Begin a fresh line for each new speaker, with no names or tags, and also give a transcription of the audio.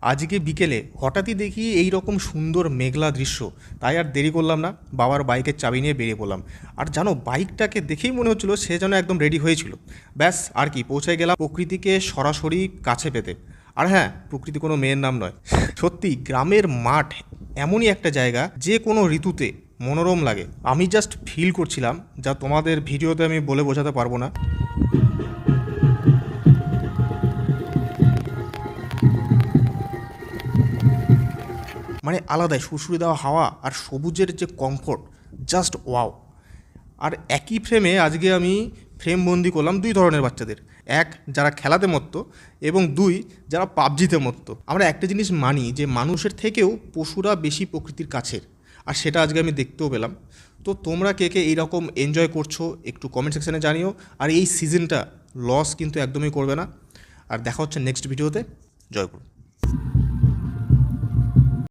আজকে বিকেলে হঠাৎই দেখি এই রকম সুন্দর মেঘলা দৃশ্য, তাই আর দেরি করলাম না, বাবার বাইকের চাবি নিয়ে বেরিয়ে পড়লাম। আর জানো, বাইকটাকে দেখেই মনে হচ্ছিলো সে যেন একদম রেডি হয়েছিল। ব্যাস আর কি, পৌঁছে গেলাম প্রকৃতিকে সরাসরি কাছে পেতে। আর হ্যাঁ, প্রকৃতি কোনো মেয়ের নাম নয়। সত্যি গ্রামের মাঠ এমনই একটা জায়গা যে কোনো ঋতুতে মনোরম লাগে। আমি জাস্ট ফিল করছিলাম, যা তোমাদের ভিডিওতে আমি বলে বোঝাতে পারবো না। মানে আলাদাই সুরসুরি দেওয়া হাওয়া আর সবুজের যে কমফোর্ট, জাস্ট ওয়াও। আর একই ফ্রেমে আজকে আমি ফ্রেম বন্দি করলাম দুই ধরনের বাচ্চাদের। এক, যারা খেলাতে মত্ত, এবং দুই, যারা পাবজিতে মত্ত। আমরা একটা জিনিস মানি যে মানুষের থেকেও পশুরা বেশি প্রকৃতির কাছের, আর সেটা আজকে আমি দেখতেও পেলাম। তো তোমরা কে কে এইরকম এনজয় করছো একটু কমেন্ট সেকশানে জানিও। আর এই সিজনটা লস কিন্তু একদমই করবে না। আর দেখা হচ্ছে নেক্সট ভিডিওতে। জয়পুর।